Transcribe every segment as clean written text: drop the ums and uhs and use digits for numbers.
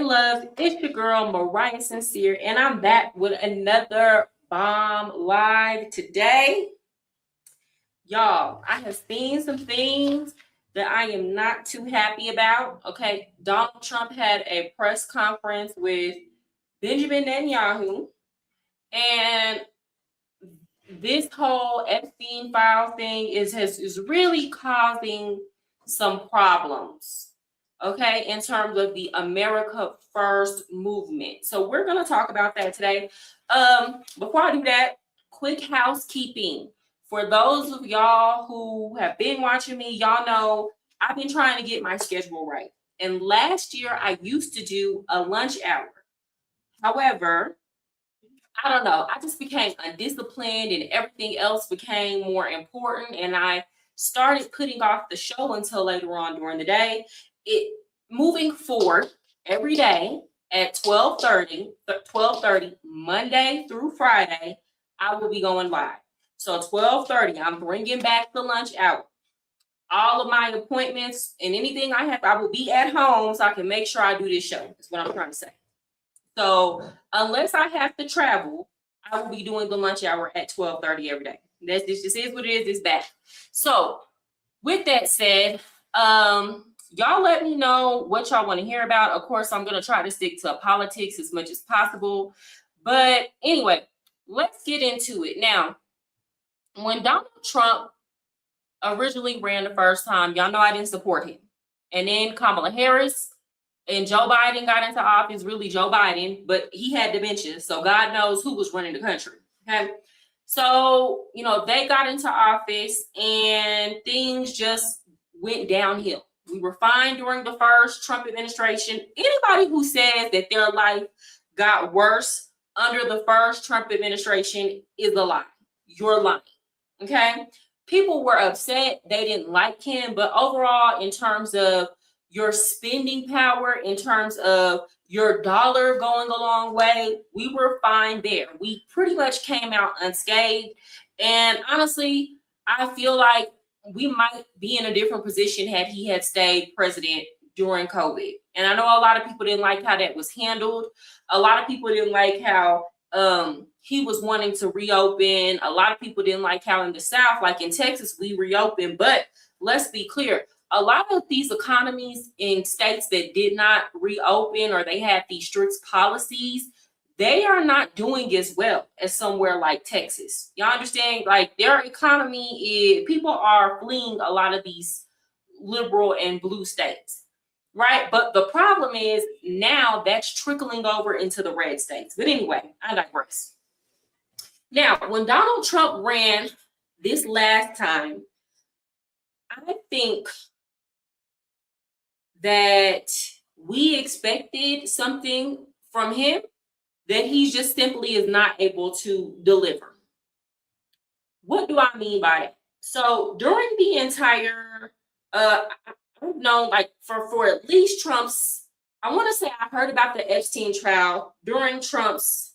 loves, it's your girl Mariah Sincere, and I'm back with another bomb live today. Y'all, I have seen some things that I am not too happy about. Okay, Donald Trump had a press conference with Benjamin Netanyahu, and this whole Epstein file thing is really causing some problems. Okay, in terms of the America First movement. So we're going to talk about that today. Before I do that, quick housekeeping. For those of y'all who have been watching me, y'all know I've been trying to get my schedule right. And last year I used to do a lunch hour. However, I don't know, I just became undisciplined and everything else became more important. And I started putting off the show until later on during the day. Moving forward every day at 12:30 Monday through Friday, I will be going live. So 12:30, I'm bringing back the lunch hour. All of my appointments and anything I have, I will be at home so I can make sure I do this show. That's what I'm trying to say. So unless I have to travel, I will be doing the lunch hour at 12:30 every day. This just is what it is. It's back. So with that said, y'all let me know what y'all want to hear about. Of course, I'm going to try to stick to politics as much as possible. But anyway, let's get into it. Now, when Donald Trump originally ran the first time, y'all know I didn't support him. And then Kamala Harris and Joe Biden got into office, really Joe Biden, but he had dementia. So God knows who was running the country. Okay. So, they got into office and things just went downhill. We were fine during the first Trump administration. Anybody who says that their life got worse under the first Trump administration is a lie. You're lying. Okay. People were upset. They didn't like him. But overall, in terms of your spending power, in terms of your dollar going a long way, we were fine there. We pretty much came out unscathed. And honestly, I feel like we might be in a different position had he had stayed president during COVID. And I know a lot of people didn't like how that was handled. A lot of people didn't like how he was wanting to reopen. A lot of people didn't like how in the South, like in Texas, we reopened. But let's be clear. A lot of these economies in states that did not reopen or they had these strict policies, they are not doing as well as somewhere like Texas. Y'all understand? Like their economy people are fleeing a lot of these liberal and blue states, right? But the problem is now that's trickling over into the red states. But anyway, I digress. Now, when Donald Trump ran this last time, I think that we expected something from him that he just simply is not able to deliver. What do I mean by that? So during the entire, I've known like for at least Trump's, I want to say I heard about the Epstein trial during Trump's,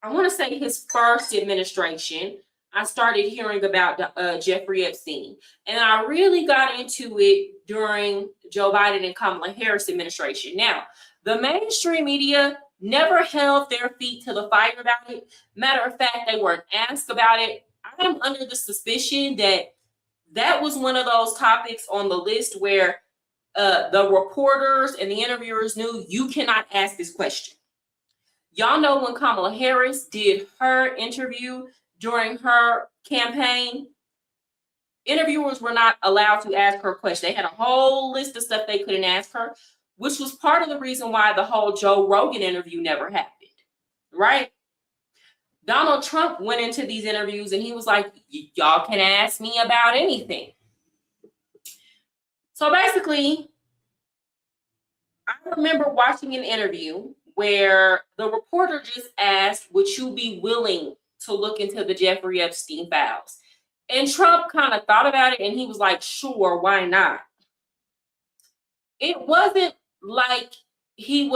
I want to say his first administration. I started hearing about Jeffrey Epstein. And I really got into it during Joe Biden and Kamala Harris administration. Now, the mainstream media never held their feet to the fire about it. Matter of fact, they weren't asked about it. I'm under the suspicion that that was one of those topics on the list where the reporters and the interviewers knew you cannot ask this question. Y'all know when Kamala Harris did her interview during her campaign, interviewers were not allowed to ask her questions. They had a whole list of stuff they couldn't ask her, which was part of the reason why the whole Joe Rogan interview never happened, right? Donald Trump went into these interviews and he was like, y'all can ask me about anything. So basically, I remember watching an interview where the reporter just asked, would you be willing to look into the Jeffrey Epstein files? And Trump kind of thought about it and he was like, sure, why not? It wasn't like it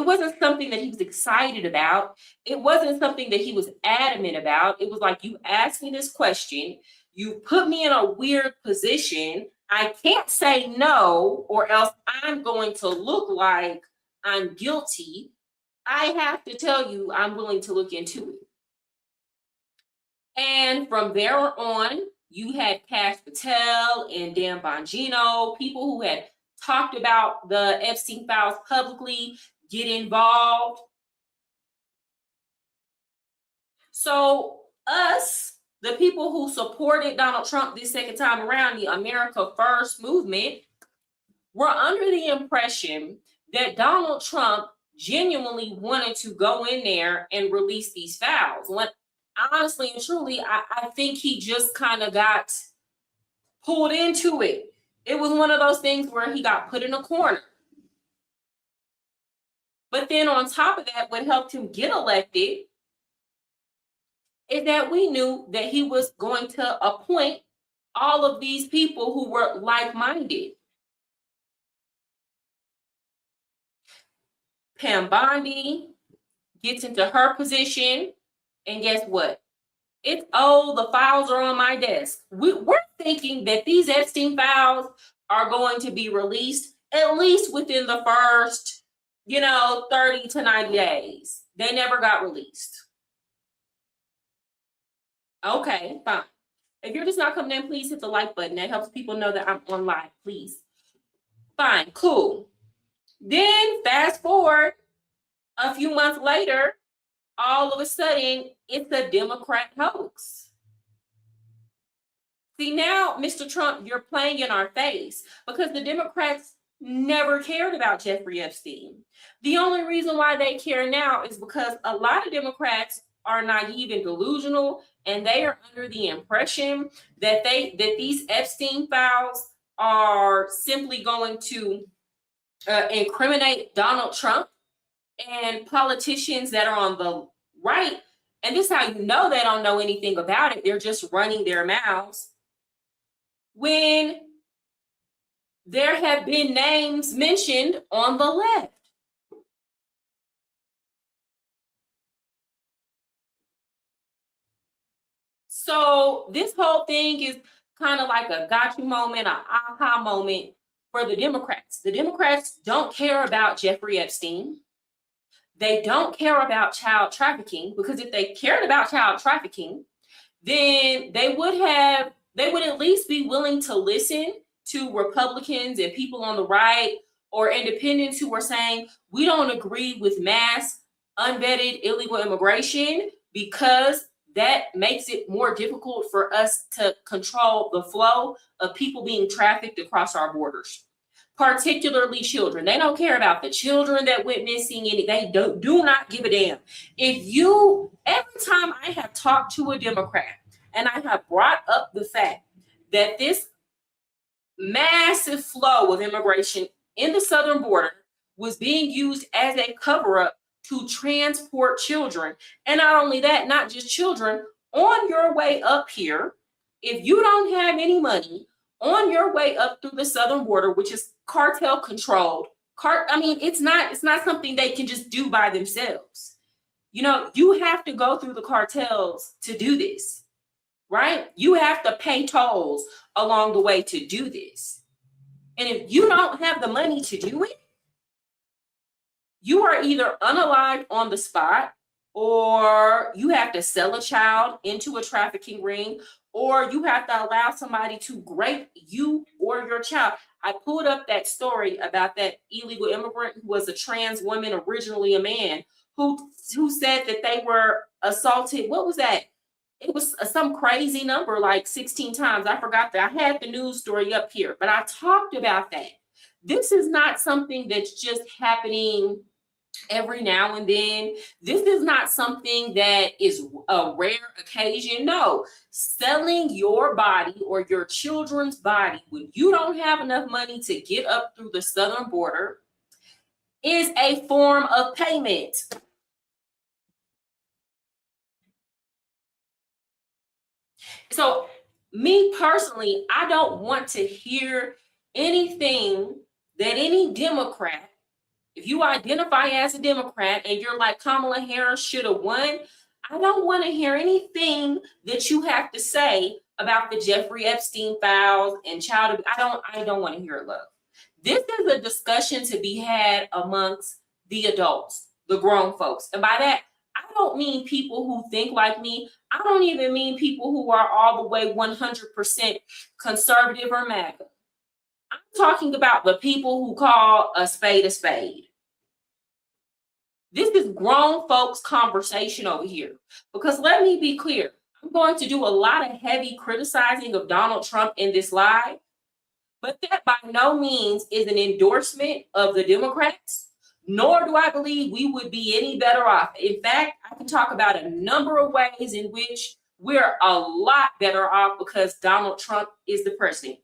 wasn't something that he was excited about. It wasn't something that he was adamant about. It was like, you asked me this question, You put me in a weird position. I can't say no, or else I'm going to look like I'm guilty. I have to tell you, I'm willing to look into it. And from there on, you had Cash Patel and Dan Bongino, people who had talked about the Epstein files publicly, get involved. So us, the people who supported Donald Trump this second time around, the America First movement, were under the impression that Donald Trump genuinely wanted to go in there and release these files. When honestly and truly, I think he just kind of got pulled into it. It was one of those things where he got put in a corner. But then on top of that, what helped him get elected is that we knew that he was going to appoint all of these people who were like-minded. Pam Bondi gets into her position, and guess what? It's, oh, the files are on my desk. We're thinking that these Epstein files are going to be released at least within the first, 30 to 90 days. They never got released. Okay, fine. If you're just not coming in, please hit the like button. That helps people know that I'm on live, please. Fine, cool. Then fast forward a few months later, all of a sudden, it's a Democrat hoax. See, now, Mr. Trump, you're playing in our face because the Democrats never cared about Jeffrey Epstein. The only reason why they care now is because a lot of Democrats are naive and delusional, and they are under the impression that these Epstein files are simply going to incriminate Donald Trump and politicians that are on the right. And this is how you know they don't know anything about it. They're just running their mouths. When there have been names mentioned on the left. So this whole thing is kind of like a gotcha moment, an aha moment for the Democrats. The Democrats don't care about Jeffrey Epstein. They don't care about child trafficking, because if they cared about child trafficking, then they would at least be willing to listen to Republicans and people on the right or independents who are saying, we don't agree with mass unvetted illegal immigration because that makes it more difficult for us to control the flow of people being trafficked across our borders, particularly children. They don't care about the children that went missing. They do not give a damn. Every time I have talked to a Democrat and I have brought up the fact that this massive flow of immigration in the southern border was being used as a cover-up to transport children. And not only that, not just children, on your way up here, if you don't have any money, on your way up through the southern border, which is cartel controlled, it's not something they can just do by themselves. You have to go through the cartels to do this, right? You have to pay tolls along the way to do this. And if you don't have the money to do it, you are either unalived on the spot, or you have to sell a child into a trafficking ring, or you have to allow somebody to rape you or your child. I pulled up that story about that illegal immigrant who was a trans woman, originally a man, who said that they were assaulted. What was that? It was some crazy number, like 16 times. I forgot that. I had the news story up here, but I talked about that. This is not something that's just happening every now and then. This is not something that is a rare occasion. No, selling your body or your children's body when you don't have enough money to get up through the southern border is a form of payment. So me personally, I don't want to hear anything that any Democrat, if you identify as a Democrat and you're like Kamala Harris should have won, I don't want to hear anything that you have to say about the Jeffrey Epstein files and child abuse. I don't want to hear it, love. This is a discussion to be had amongst the adults, the grown folks. And by that, I don't mean people who think like me. I don't even mean people who are all the way 100% conservative or MAGA. I'm talking about the people who call a spade a spade. This is grown folks conversation over here. Because let me be clear, I'm going to do a lot of heavy criticizing of Donald Trump in this live, but that by no means is an endorsement of the Democrats, nor do I believe we would be any better off. In fact, I can talk about a number of ways in which we're a lot better off because Donald Trump is the president.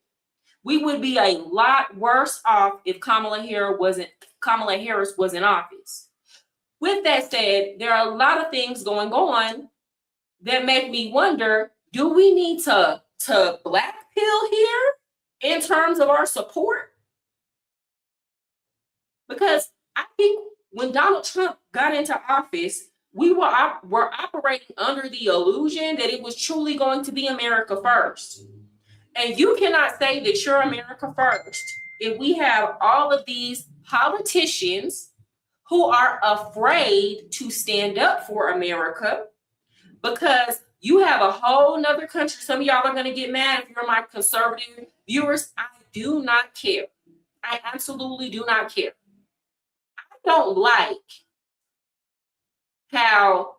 We would be a lot worse off if Kamala Harris was in office. With that said, there are a lot of things going on that make me wonder, do we need to black pill here in terms of our support? Because I think when Donald Trump got into office, we were operating under the illusion that it was truly going to be America first. And you cannot say that you're America first if we have all of these politicians who are afraid to stand up for America because you have a whole nother country. Some of y'all are going to get mad if you're my conservative viewers. I do not care. I absolutely do not care. I don't like how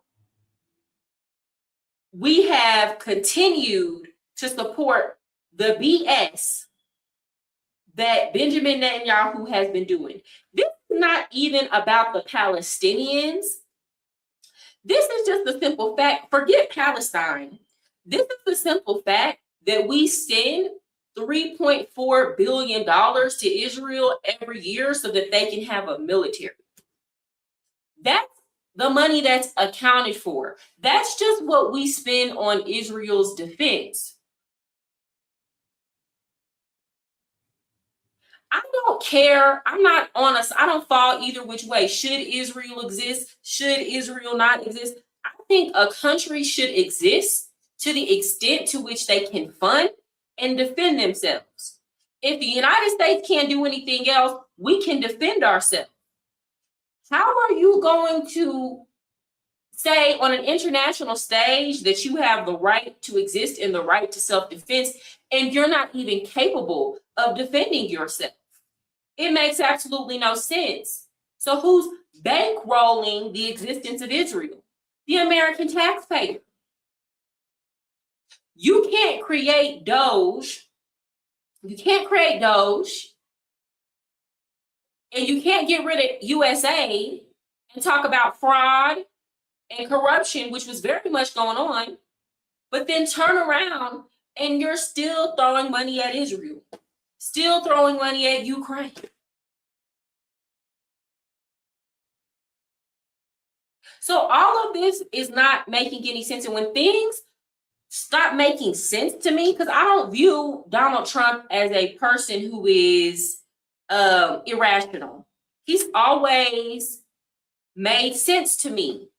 we have continued to support the BS that Benjamin Netanyahu has been doing. This is not even about the Palestinians. This is just the simple fact, forget Palestine. This is the simple fact that we send $3.4 billion to Israel every year so that they can have a military. That's the money that's accounted for. That's just what we spend on Israel's defense. I don't care. I'm not honest. I don't fall either which way. Should Israel exist? Should Israel not exist? I think a country should exist to the extent to which they can fund and defend themselves. If the United States can't do anything else, we can defend ourselves. How are you going to say on an international stage that you have the right to exist and the right to self-defense and you're not even capable of defending yourself? It makes absolutely no sense. So who's bankrolling the existence of Israel? The American taxpayer. You can't create Doge. You can't create Doge. And you can't get rid of USA and talk about fraud and corruption, which was very much going on, but then turn around and you're still throwing money at Israel, still throwing money at Ukraine. So all of this is not making any sense. And when things stop making sense to me, because I don't view Donald Trump as a person who is irrational. He's always made sense to me.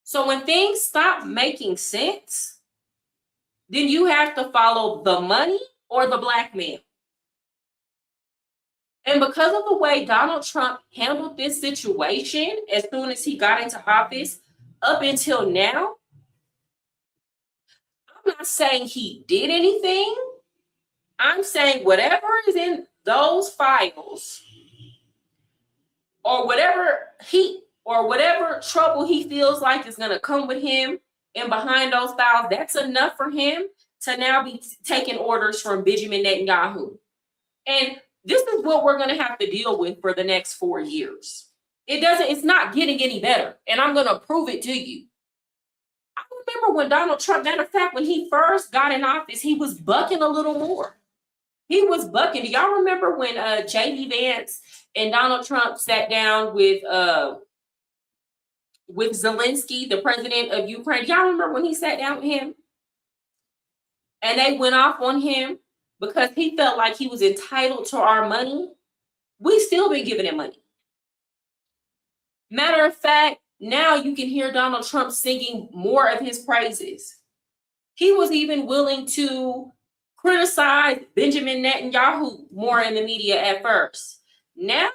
So when things stop making sense, then you have to follow the money or the blackmail. And because of the way Donald Trump handled this situation as soon as he got into office up until now, I'm not saying he did anything. I'm saying whatever is in those files or whatever trouble he feels like is going to come with him and behind those files, that's enough for him to now be taking orders from Benjamin Netanyahu. And this is what we're going to have to deal with for the next 4 years. It's not getting any better. And I'm going to prove it to you. I remember when Donald Trump, matter of fact, when he first got in office, he was bucking a little more. He was bucking. Do y'all remember when J.D. Vance and Donald Trump sat down with Zelensky, the president of Ukraine? Do y'all remember when he sat down with him? And they went off on him because he felt like he was entitled to our money. We still been giving him money. Matter of fact, now you can hear Donald Trump singing more of his praises. He was even willing to criticize Benjamin Netanyahu more in the media at first. Now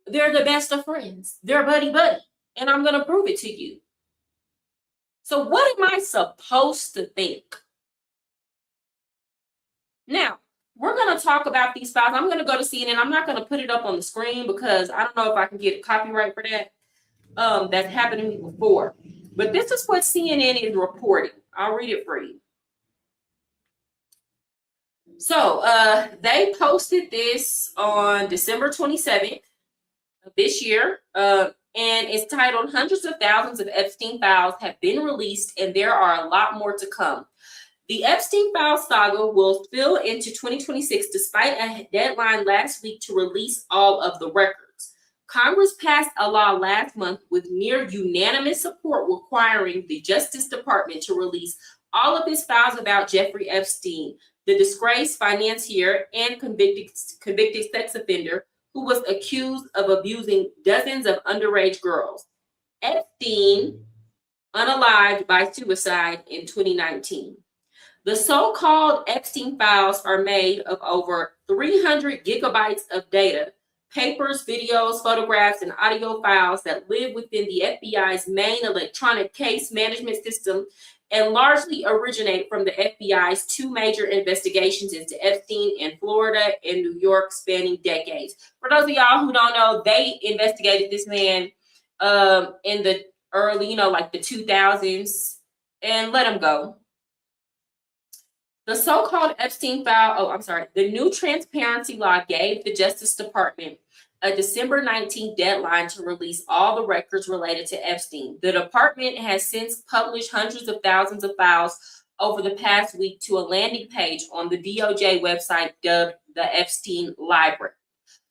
they're the best of friends. They're buddy-buddy. And I'm going to prove it to you. So what am I supposed to think? Now, we're going to talk about these files. I'm going to go to CNN. I'm not going to put it up on the screen because I don't know if I can get a copyright for that. That's happened to me before. But this is what CNN is reporting. I'll read it for you. So they posted this on December 27th of this year. And it's titled, "Hundreds of Thousands of Epstein Files Have Been Released, and There Are a Lot More to Come." The Epstein Files saga will spill into 2026 despite a deadline last week to release all of the records. Congress passed a law last month with near unanimous support requiring the Justice Department to release all of its files about Jeffrey Epstein, the disgraced financier and convicted sex offender who was accused of abusing dozens of underage girls. Epstein unalived by suicide in 2019. The so-called Epstein files are made of over 300 gigabytes of data, papers, videos, photographs, and audio files that live within the FBI's main electronic case management system and largely originate from the FBI's two major investigations into Epstein in Florida and New York spanning decades. For those of y'all who don't know, they investigated this man in the early, like the 2000s and let him go. The so-called Epstein file, the new transparency law gave the Justice Department a December 19th deadline to release all the records related to Epstein. The department has since published hundreds of thousands of files over the past week to a landing page on the DOJ website dubbed the Epstein Library.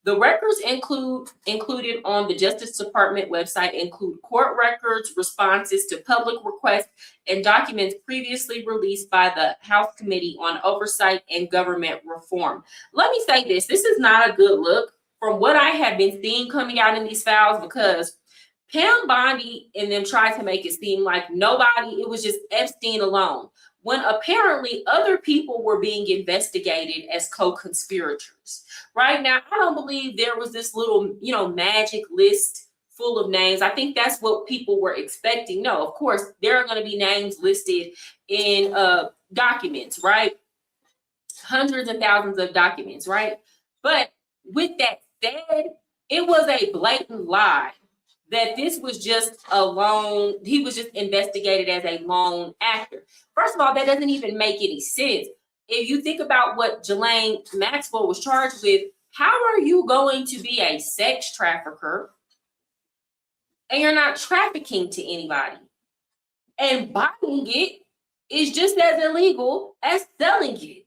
The records included on the Justice Department website include court records, responses to public requests, and documents previously released by the House Committee on Oversight and Government Reform. Let me say this is not a good look from what I have been seeing coming out in these files, because Pam Bondi and them tried to make it seem like it was just Epstein alone, when apparently other people were being investigated as co-conspirators. Right now, I don't believe there was this little, magic list full of names. I think that's what people were expecting. No, of course, there are going to be names listed in documents, right? Hundreds and thousands of documents, right? But with that said, it was a blatant lie that this was just he was just investigated as a lone actor. First of all, that doesn't even make any sense. If you think about what Ghislaine Maxwell was charged with, how are you going to be a sex trafficker and you're not trafficking to anybody? And buying it is just as illegal as selling it.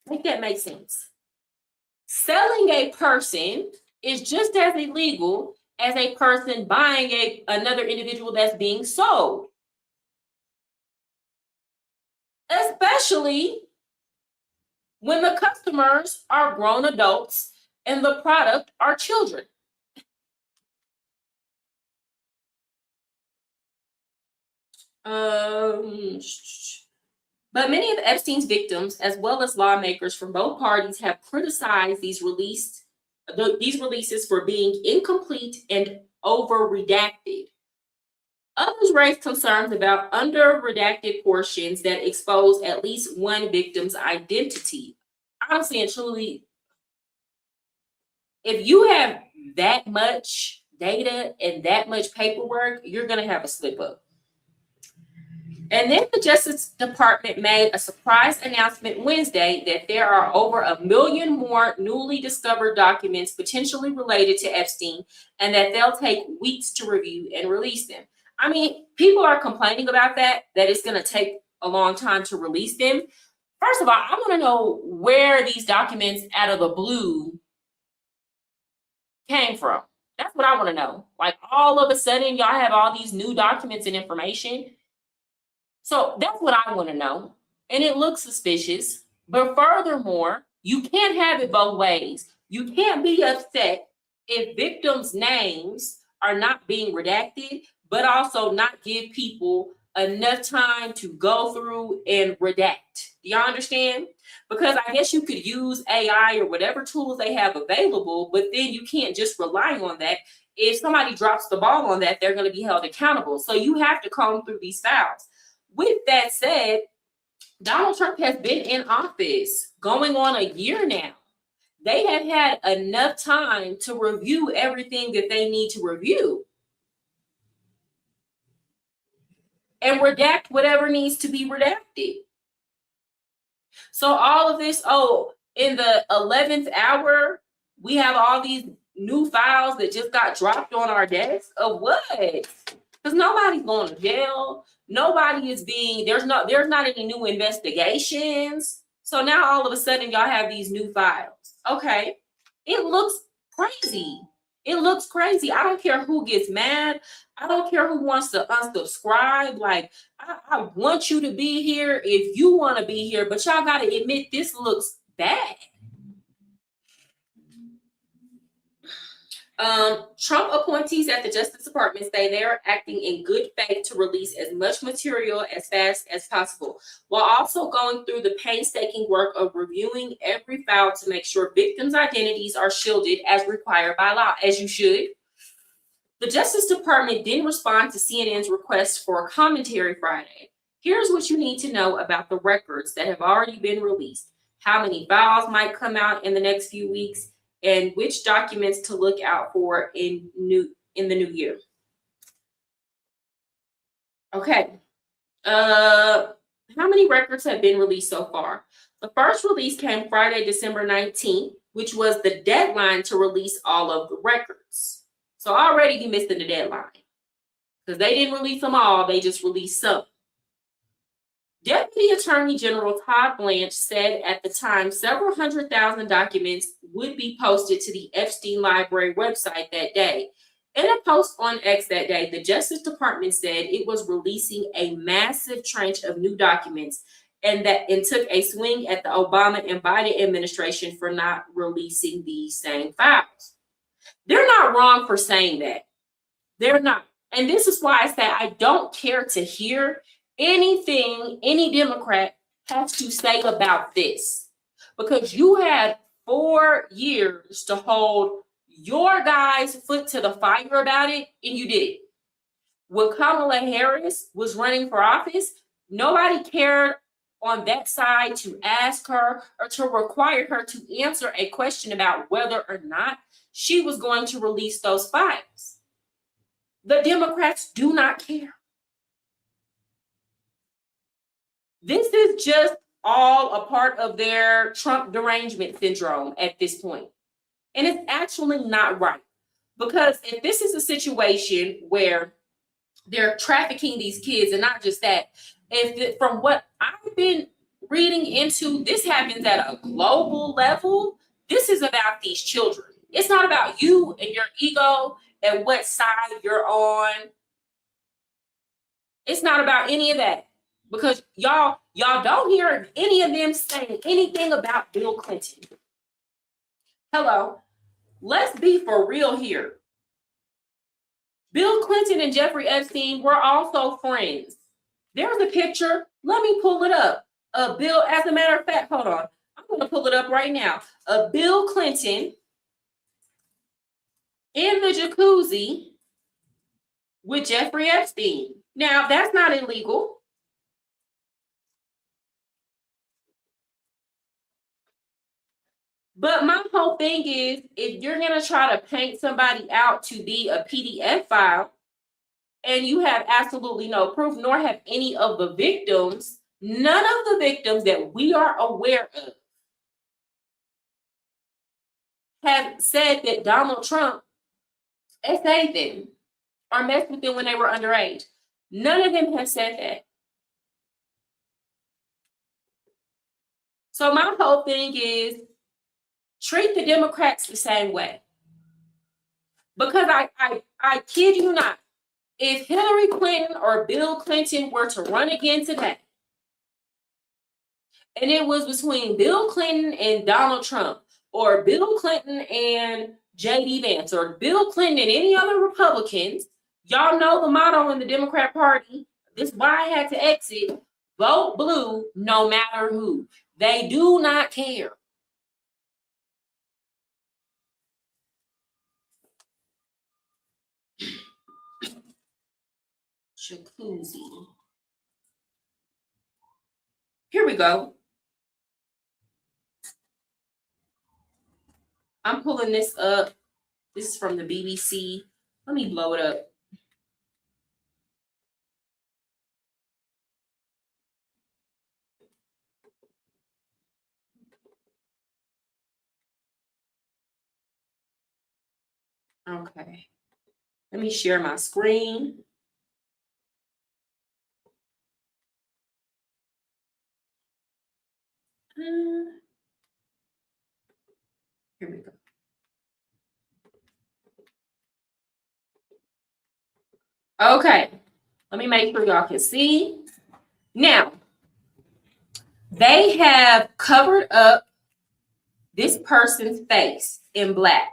Make that make sense. Selling a person is just as illegal as a person buying another individual that's being sold. Especially when the customers are grown adults and the product are children. But many of Epstein's victims, as well as lawmakers from both parties, have criticized these releases for being incomplete and over-redacted. Others raise concerns about under-redacted portions that expose at least one victim's identity. Honestly and truly, if you have that much data and that much paperwork, you're going to have a slip-up. And then the Justice Department made a surprise announcement Wednesday that there are over 1 million more newly discovered documents potentially related to Epstein, and that they'll take weeks to review and release them. I mean, people are complaining about that it's going to take a long time to release them. First of all, I want to know where these documents out of the blue came from. That's what I want to know. Like, all of a sudden, y'all have all these new documents and information. So that's what I want to know. And it looks suspicious. But furthermore, you can't have it both ways. You can't be upset if victims' names are not being redacted, but also not give people enough time to go through and redact. Do y'all understand? Because I guess you could use AI or whatever tools they have available, but then you can't just rely on that. If somebody drops the ball on that, they're going to be held accountable. So you have to comb through these files. With that said, Donald Trump has been in office going on a year now. They have had enough time to review everything that they need to review and redact whatever needs to be redacted. So all of this, in the 11th hour, we have all these new files that just got dropped on our desk of what? Because nobody's going to jail. Nobody is there's not any new investigations. So now all of a sudden y'all have these new files. Okay. It looks crazy. It looks crazy. I don't care who gets mad. I don't care who wants to unsubscribe. Like, I want you to be here if you want to be here, but y'all got to admit this looks bad. Trump appointees at the Justice Department say they are acting in good faith to release as much material as fast as possible, while also going through the painstaking work of reviewing every file to make sure victims' identities are shielded as required by law, as you should. The Justice Department didn't respond to CNN's request for a commentary Friday. Here's what you need to know about the records that have already been released, how many files might come out in the next few weeks, and which documents to look out for in the new year. Okay. How many records have been released so far? The first release came Friday, December 19th, which was the deadline to release all of the records. So already you missed the deadline because they didn't release them all. They just released some. Deputy Attorney General Todd Blanche said at the time several 100,000 documents would be posted to the Epstein Library website that day. In a post on X that day, the Justice Department said it was releasing a massive tranche of new documents and took a swing at the Obama and Biden administration for not releasing these same files. They're not wrong for saying that. They're not. And this is why I say I don't care to hear anything any Democrat has to say about this, because you had 4 years to hold your guys' foot to the fire about it, and you did it. When Kamala Harris was running for office, nobody cared on that side to ask her or to require her to answer a question about whether or not she was going to release those files. The Democrats do not care. This is just all a part of their Trump derangement syndrome at this point. And it's actually not right. Because if this is a situation where they're trafficking these kids, and not just that, from what I've been reading into, this happens at a global level. This is about these children. It's not about you and your ego and what side you're on. It's not about any of that. Because y'all don't hear any of them saying anything about Bill Clinton. Hello, let's be for real here. Bill Clinton and Jeffrey Epstein were also friends. There's a picture. Let me pull it up. Bill, as a matter of fact, hold on. I'm going to pull it up right now. Bill Clinton in the jacuzzi with Jeffrey Epstein. Now, that's not illegal. But my whole thing is, if you're going to try to paint somebody out to be a PDF file and you have absolutely no proof, nor have any of the victims, none of the victims that we are aware of have said that Donald Trump essayed them or messed with them when they were underage. None of them have said that. So my whole thing is, treat the Democrats the same way. Because I kid you not, if Hillary Clinton or Bill Clinton were to run again today, and it was between Bill Clinton and Donald Trump, or Bill Clinton and J.D. Vance, or Bill Clinton and any other Republicans, y'all know the motto in the Democrat Party, This is why I had to exit. Vote blue no matter who. They do not care. Jacuzzi. Here we go. I'm pulling this up. This is from the BBC. Let me blow it up. Okay. Let me share my screen. Here we go. Okay. Let me make sure y'all can see. Now, they have covered up this person's face in black.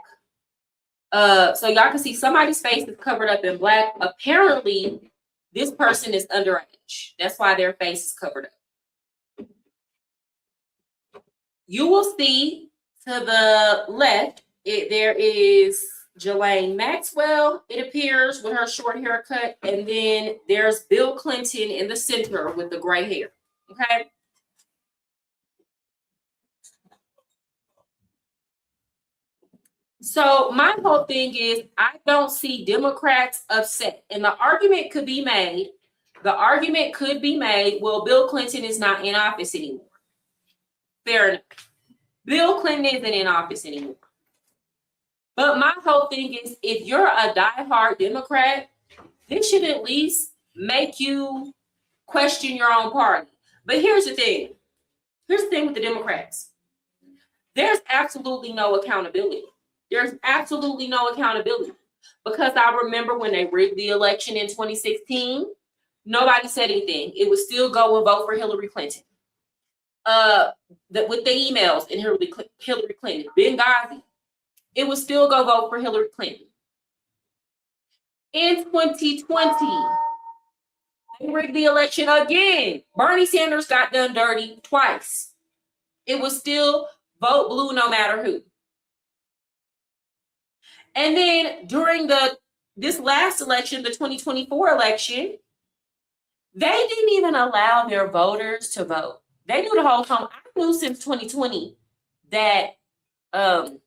So y'all can see somebody's face is covered up in black. Apparently, this person is underage. That's why their face is covered up. You will see to the left, there is Ghislaine Maxwell, it appears, with her short haircut. And then there's Bill Clinton in the center with the gray hair. Okay. So my whole thing is, I don't see Democrats upset. And the argument could be made, well, Bill Clinton is not in office anymore. Fair enough. Bill Clinton isn't in office anymore. But my whole thing is, if you're a diehard Democrat, this should at least make you question your own party. But here's the thing. Here's the thing with the Democrats. There's absolutely no accountability. There's absolutely no accountability. Because I remember when they rigged the election in 2016, nobody said anything. It was still go and vote for Hillary Clinton. With the emails in Hillary Clinton, Benghazi, it was still go vote for Hillary Clinton. In 2020, they rigged the election again. Bernie Sanders got done dirty twice. It was still vote blue no matter who. And then during this last election, the 2024 election, they didn't even allow their voters to vote. They knew the whole time. I knew since 2020 that Joe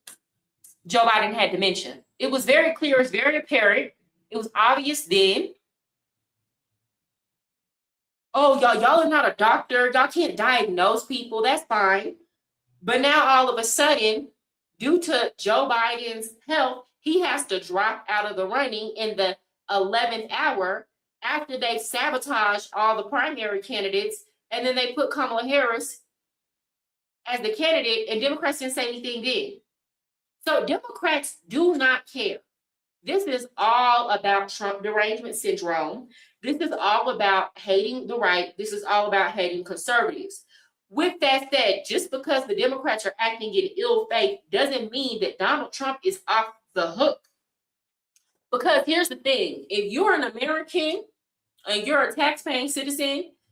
Biden had dementia. It was very clear. It was very apparent. It was obvious then. Oh, y'all are not a doctor. Y'all can't diagnose people. That's fine. But now all of a sudden, due to Joe Biden's health, he has to drop out of the running in the 11th hour after they sabotaged all the primary candidates. And then they put Kamala Harris as the candidate, and Democrats didn't say anything then. So Democrats do not care. This is all about Trump derangement syndrome. This is all about hating the right. This is all about hating conservatives. With that said, just because the Democrats are acting in ill faith doesn't mean that Donald Trump is off the hook. Because here's the thing. If you're an American and you're a tax-paying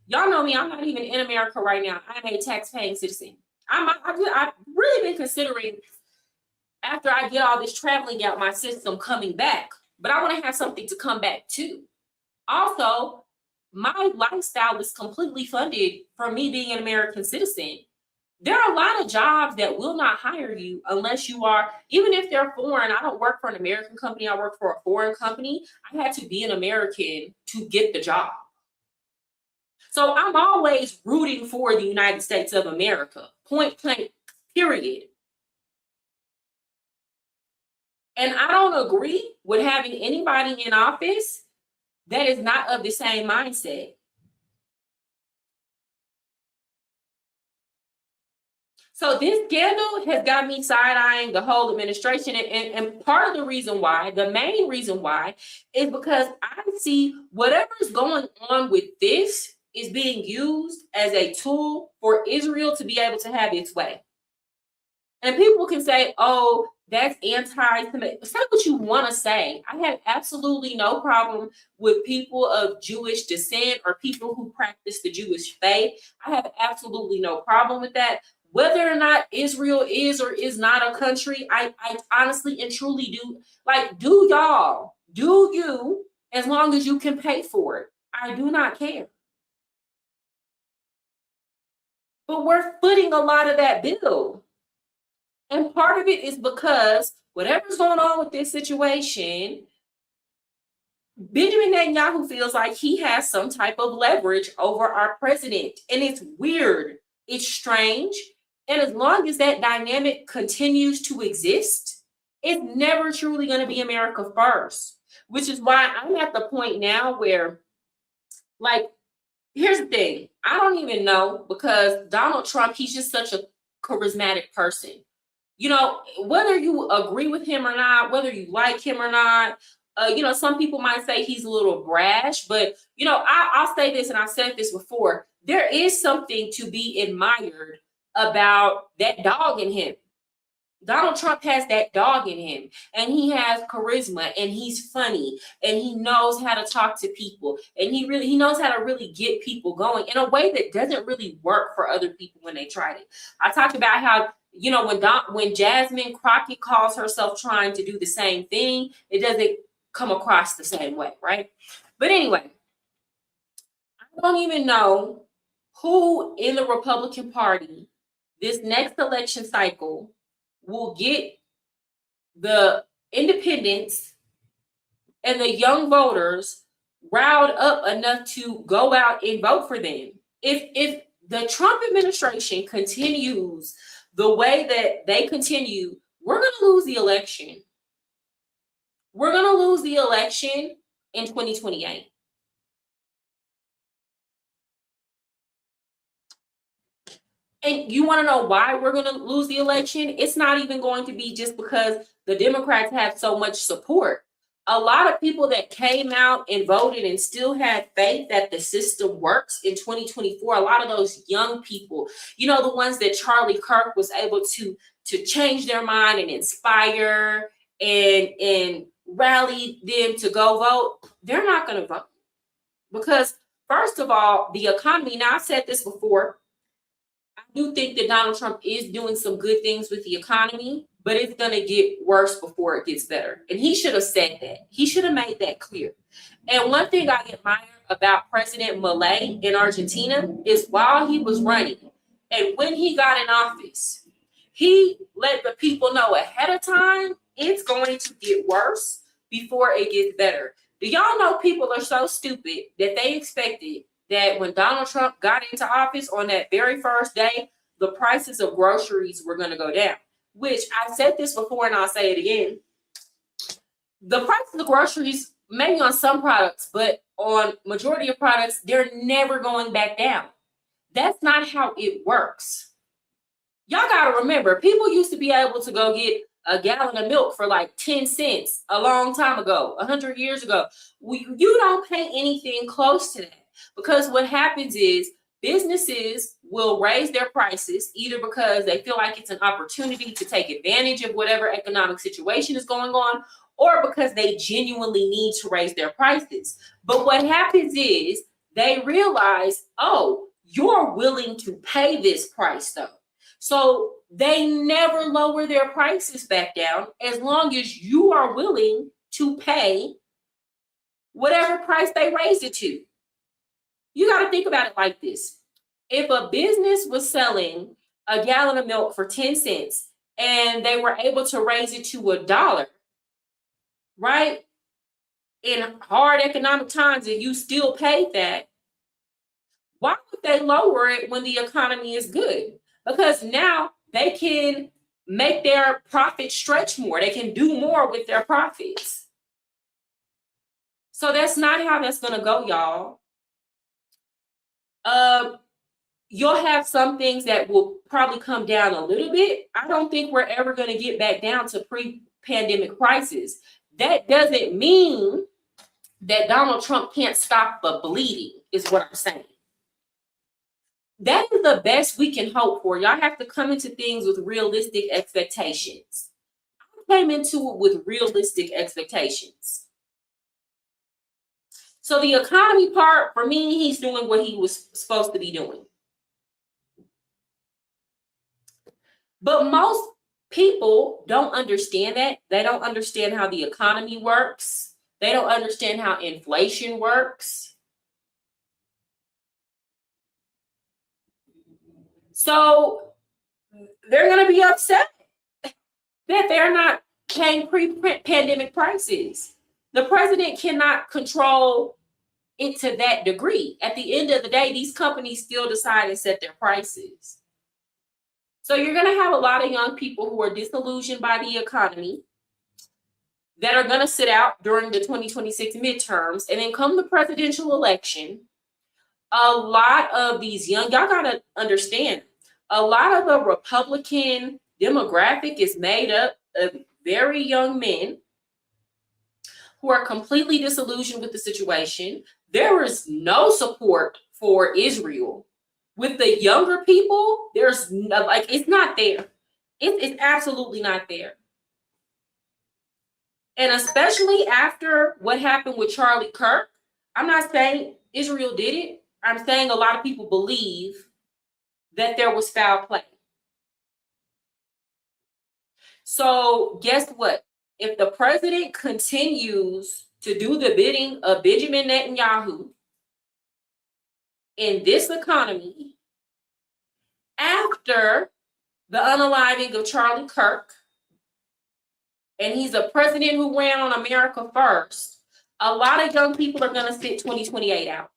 y'all know me, I'm not even in America right now. I'm a tax-paying citizen. I've really been considering, after I get all this traveling out my system, coming back. But I want to have something to come back to. Also, my lifestyle is completely funded for me being an American citizen. There are a lot of jobs that will not hire you unless you are, even if they're foreign. I don't work for an American company. I work for a foreign company. I had to be an American to get the job. So I'm always rooting for the United States of America, point blank, period. And I don't agree with having anybody in office that is not of the same mindset. So this scandal has got me side-eyeing the whole administration. And part of the reason why, the main reason why, is because I see whatever is going on with this is being used as a tool for Israel to be able to have its way. And people can say, oh, that's anti-Semitic. Say what you want to say. I have absolutely no problem with people of Jewish descent or people who practice the Jewish faith. I have absolutely no problem with that. Whether or not Israel is or is not a country, I honestly and truly do. Like, do y'all, do you, as long as you can pay for it. I do not care. But we're footing a lot of that bill. And part of it is because whatever's going on with this situation, Benjamin Netanyahu feels like he has some type of leverage over our president. And it's weird. It's strange. And as long as that dynamic continues to exist, it's never truly going to be America first. Which is why I'm at the point now where, like, here's the thing. I don't even know, because Donald Trump, he's just such a charismatic person. You know, whether you agree with him or not, whether you like him or not, some people might say he's a little brash, but, I'll say this, and I've said this before. There is something to be admired about that dog in him. Donald Trump has that dog in him, and he has charisma, and he's funny, and he knows how to talk to people, and he knows how to really get people going in a way that doesn't really work for other people when they tried it. I talked about how, when Jasmine Crockett calls herself trying to do the same thing, it doesn't come across the same way, right? But anyway, I don't even know who in the Republican Party this next election cycle will get the independents and the young voters riled up enough to go out and vote for them. If the Trump administration continues the way that they continue, we're going to lose the election. We're going to lose the election in 2028. And you want to know why we're going to lose the election? It's not even going to be just because the Democrats have so much support. A lot of people that came out and voted and still had faith that the system works in 2024, a lot of those young people, the ones that Charlie Kirk was able to change their mind and inspire and rally them to go vote, they're not going to vote. Because, first of all, the economy, now I've said this before, I do think that Donald Trump is doing some good things with the economy, but it's going to get worse before it gets better. And he should have said that. He should have made that clear. And one thing I admire about President Milei in Argentina is while he was running and when he got in office, he let the people know ahead of time it's going to get worse before it gets better. Do y'all know people are so stupid that they expected that when Donald Trump got into office on that very first day, the prices of groceries were going to go down? Which I've said this before and I'll say it again. The prices of groceries, maybe on some products, but on majority of products, they're never going back down. That's not how it works. Y'all got to remember, people used to be able to go get a gallon of milk for like 10 cents a long time ago, 100 years ago. You don't pay anything close to that. Because what happens is businesses will raise their prices either because they feel like it's an opportunity to take advantage of whatever economic situation is going on, or because they genuinely need to raise their prices. But what happens is they realize, oh, you're willing to pay this price though. So they never lower their prices back down as long as you are willing to pay whatever price they raise it to. You got to think about it like this. If a business was selling a gallon of milk for 10 cents and they were able to raise it to $1, right? In hard economic times, and you still paid that, why would they lower it when the economy is good? Because now they can make their profit stretch more. They can do more with their profits. So that's not how that's going to go, y'all. You'll have some things that will probably come down a little bit. I don't think we're ever going to get back down to pre-pandemic prices. That doesn't mean that Donald Trump can't stop the bleeding, is what I'm saying. That is the best we can hope for. Y'all have to come into things with realistic expectations. I came into it with realistic expectations. So the economy part, for me, he's doing what he was supposed to be doing. But most people don't understand that. They don't understand how the economy works. They don't understand how inflation works. So they're going to be upset that they're not paying pre-pandemic prices. The president cannot control it to that degree. At the end of the day, these companies still decide and set their prices. So you're going to have a lot of young people who are disillusioned by the economy that are going to sit out during the 2026 midterms. And then come the presidential election, a lot of these young, y'all got to understand, a lot of the Republican demographic is made up of very young men who are completely disillusioned with the situation. There is no support for Israel. With the younger people, there's no, like, it's not there. It's absolutely not there. And especially after what happened with Charlie Kirk, I'm not saying Israel did it. I'm saying a lot of people believe that there was foul play. So guess what? If the president continues to do the bidding of Benjamin Netanyahu in this economy, after the unaliving of Charlie Kirk, and he's a president who ran on America first, a lot of young people are going to sit 2028 out.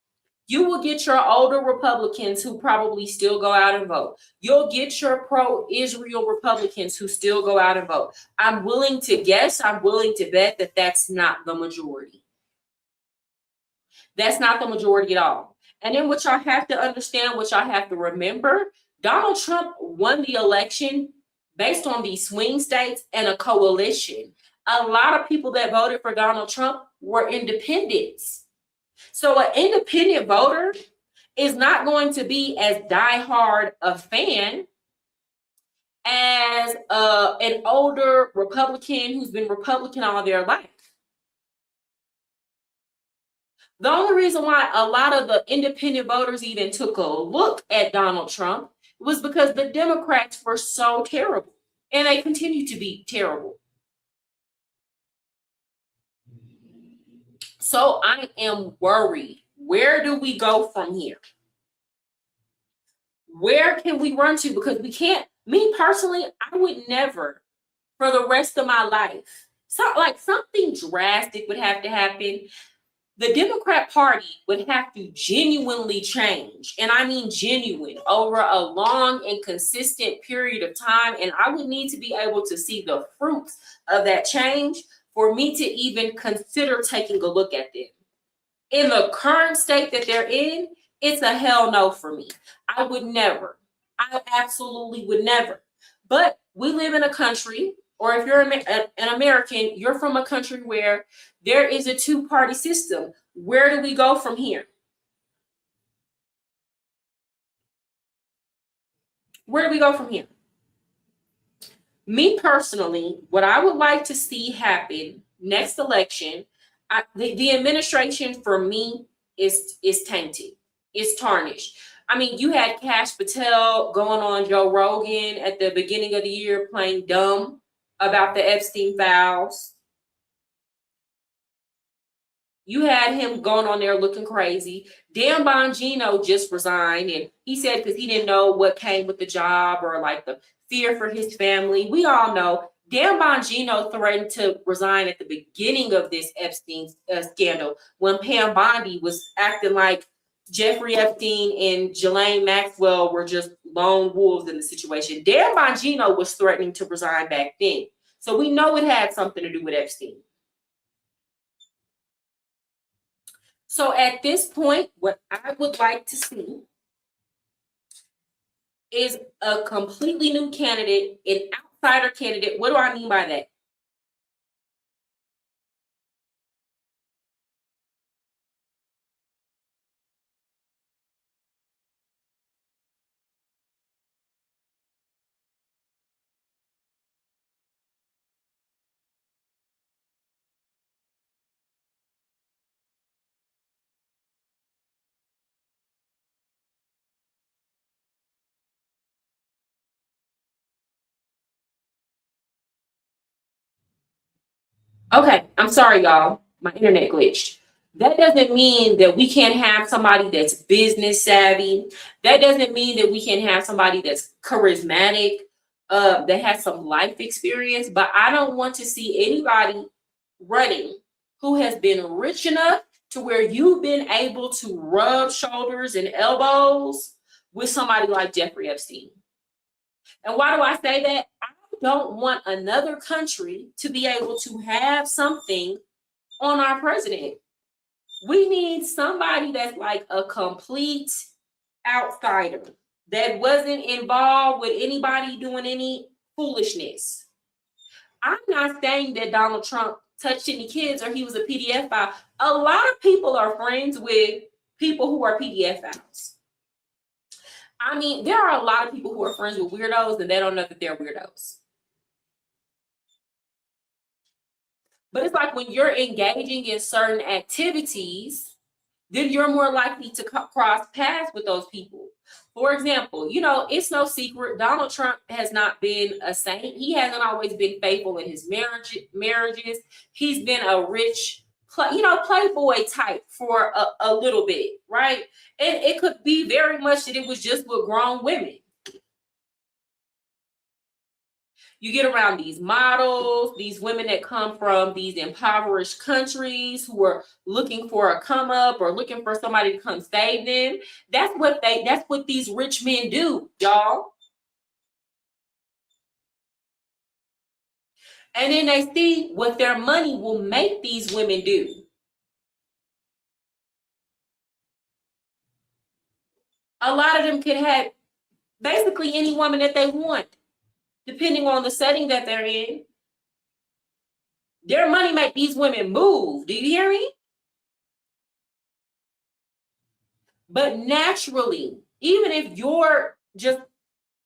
You will get your older Republicans who probably still go out and vote. You'll get your pro-Israel Republicans who still go out and vote. I'm willing to guess, I'm willing to bet that that's not the majority. That's not the majority at all. And then what y'all have to understand, what y'all have to remember, Donald Trump won the election based on these swing states and a coalition. A lot of people that voted for Donald Trump were independents. So an independent voter is not going to be as diehard a fan as an older Republican who's been Republican all their life. The only reason why a lot of the independent voters even took a look at Donald Trump was because the Democrats were so terrible, and they continue to be terrible. So I am worried. Where do we go from here? Where can we run to? Because we can't, me personally, I would never, for the rest of my life, something drastic would have to happen. The Democrat Party would have to genuinely change, and I mean genuine, over a long and consistent period of time. And I would need to be able to see the fruits of that change for me to even consider taking a look at them. In the current state that they're in, it's a hell no for me. I would never. I absolutely would never. But we live in a country, or if you're an American, you're from a country where there is a two-party system. Where do we go from here? Where do we go from here? Me personally, what I would like to see happen next election, the administration for me is tainted. It's tarnished. I mean, you had Kash Patel going on Joe Rogan at the beginning of the year playing dumb about the Epstein files. You had him going on there looking crazy. Dan Bongino just resigned, and he said because he didn't know what came with the job or like the fear for his family. We all know Dan Bongino threatened to resign at the beginning of this Epstein scandal when Pam Bondi was acting like Jeffrey Epstein and Ghislaine Maxwell were just lone wolves in the situation. Dan Bongino was threatening to resign back then. So we know it had something to do with Epstein. So at this point, what I would like to see is a completely new candidate, an outsider candidate. What do I mean by that? Okay, I'm sorry, y'all. My internet glitched. That doesn't mean that we can't have somebody that's business savvy. That doesn't mean that we can't have somebody that's charismatic, that has some life experience. But I don't want to see anybody running who has been rich enough to where you've been able to rub shoulders and elbows with somebody like Jeffrey Epstein. And why do I say that? I don't want another country to be able to have something on our president. We need somebody that's like a complete outsider that wasn't involved with anybody doing any foolishness. I'm not saying that Donald Trump touched any kids or he was a PDF file. A lot of people are friends with people who are PDF files. I mean, there are a lot of people who are friends with weirdos and they don't know that they're weirdos. But it's like when you're engaging in certain activities, then you're more likely to cross paths with those people. For example, it's no secret Donald Trump has not been a saint. He hasn't always been faithful in his marriages. He's been a rich, playboy type for a little bit, right? And it could be very much that it was just with grown women. You get around these models, these women that come from these impoverished countries who are looking for a come up or looking for somebody to come save them. That's what these rich men do, y'all. And then they see what their money will make these women do. A lot of them can have basically any woman that they want, depending on the setting that they're in. Their money make these women move. Do you hear me? But naturally, even if you're just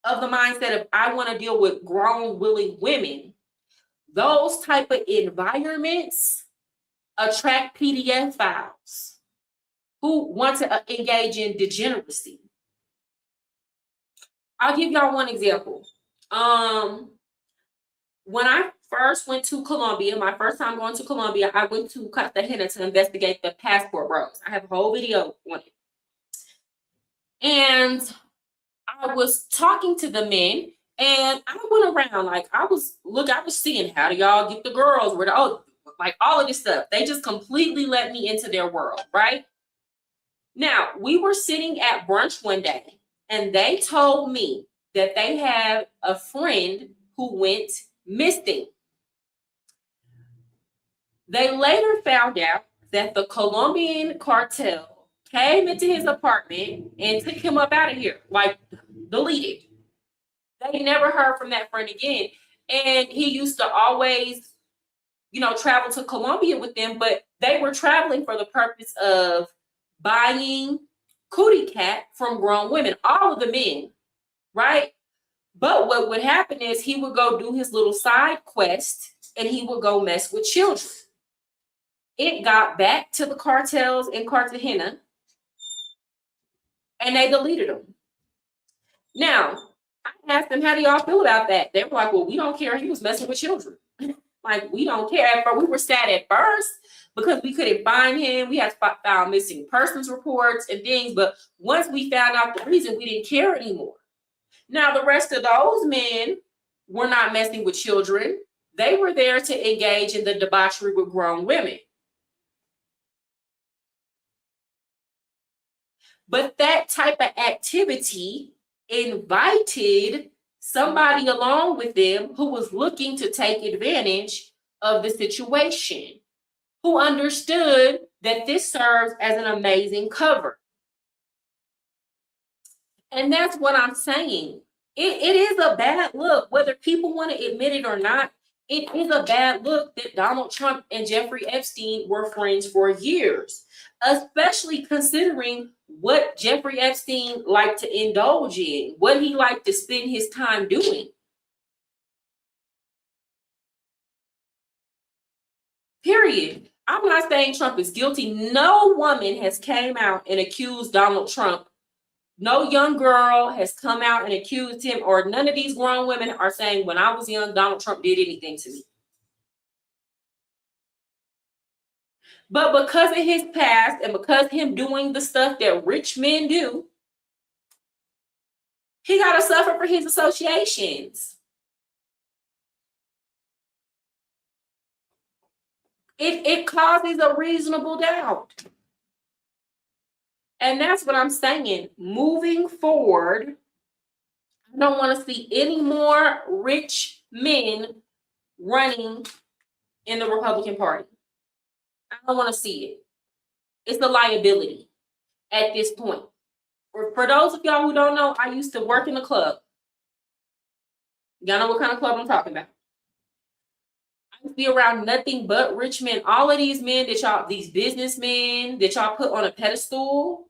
of the mindset of I want to deal with grown, willing women, those type of environments attract PDF files who want to engage in degeneracy. I'll give y'all one example. When I first went to Colombia, my first time going to Colombia, I went to Cartagena to investigate the passport bros. I have a whole video on it. And I was talking to the men, and I went around I was seeing how do y'all get the girls, like all of this stuff. They just completely let me into their world, right? Now, we were sitting at brunch one day, and they told me that they have a friend who went missing. They later found out that the Colombian cartel came into his apartment and took him up out of here, deleted. They never heard from that friend again. And he used to always, travel to Colombia with them, but they were traveling for the purpose of buying cootie cat from grown women, all of the men, right? But what would happen is he would go do his little side quest and he would go mess with children. It got back to the cartels in Cartagena and they deleted him. Now, I asked them, how do y'all feel about that? They were like, well, we don't care. He was messing with children. We don't care. But we were sad at first because we couldn't find him. We had to file missing persons reports and things. But once we found out the reason, we didn't care anymore. Now, the rest of those men were not messing with children. They were there to engage in the debauchery with grown women. But that type of activity invited somebody along with them who was looking to take advantage of the situation, who understood that this serves as an amazing cover. And that's what I'm saying. It is a bad look, whether people want to admit it or not. It is a bad look that Donald Trump and Jeffrey Epstein were friends for years, especially considering what Jeffrey Epstein liked to indulge in, what he liked to spend his time doing. Period. I'm not saying Trump is guilty. No woman has came out and accused Donald Trump. No young girl has come out and accused him, or none of these grown women are saying, when I was young, Donald Trump did anything to me. But because of his past and because him doing the stuff that rich men do, he got to suffer for his associations. It causes a reasonable doubt. And that's what I'm saying. Moving forward, I don't want to see any more rich men running in the Republican Party. I don't want to see it. It's a liability at this point. For those of y'all who don't know, I used to work in a club. Y'all know what kind of club I'm talking about. I used to be around nothing but rich men. All of these men that y'all, these businessmen that y'all put on a pedestal,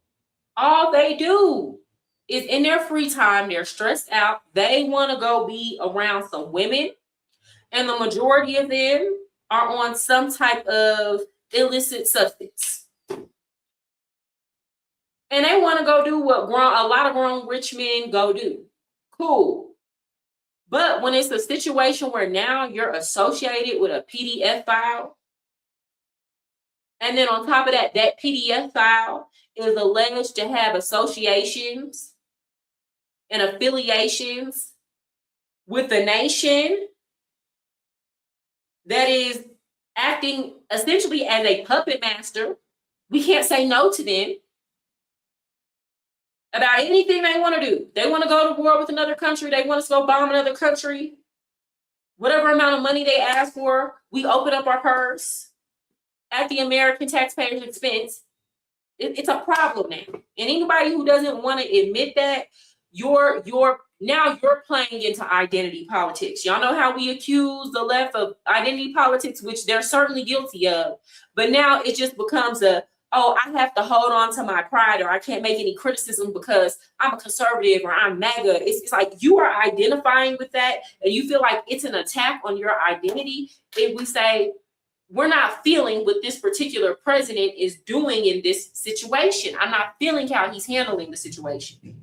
all they do is in their free time, they're stressed out. They want to go be around some women. And the majority of them are on some type of illicit substance. And they want to go do what a lot of grown rich men go do. Cool. But when it's a situation where now you're associated with a PDF file, and then on top of that, that PDF file is alleged to have associations and affiliations with the nation that is acting essentially as a puppet master, we can't say no to them about anything they want to do. They want to go to war with another country. They want us to go bomb another country. Whatever amount of money they ask for, we open up our purse at the American taxpayer's expense. It's a problem now. And anybody who doesn't want to admit that, you're playing into identity politics. Y'all know how we accuse the left of identity politics, which they're certainly guilty of. But now it just becomes I have to hold on to my pride, or I can't make any criticism because I'm a conservative or I'm MAGA. It's like you are identifying with that and you feel like it's an attack on your identity. If we say, we're not feeling what this particular president is doing in this situation. I'm not feeling how he's handling the situation.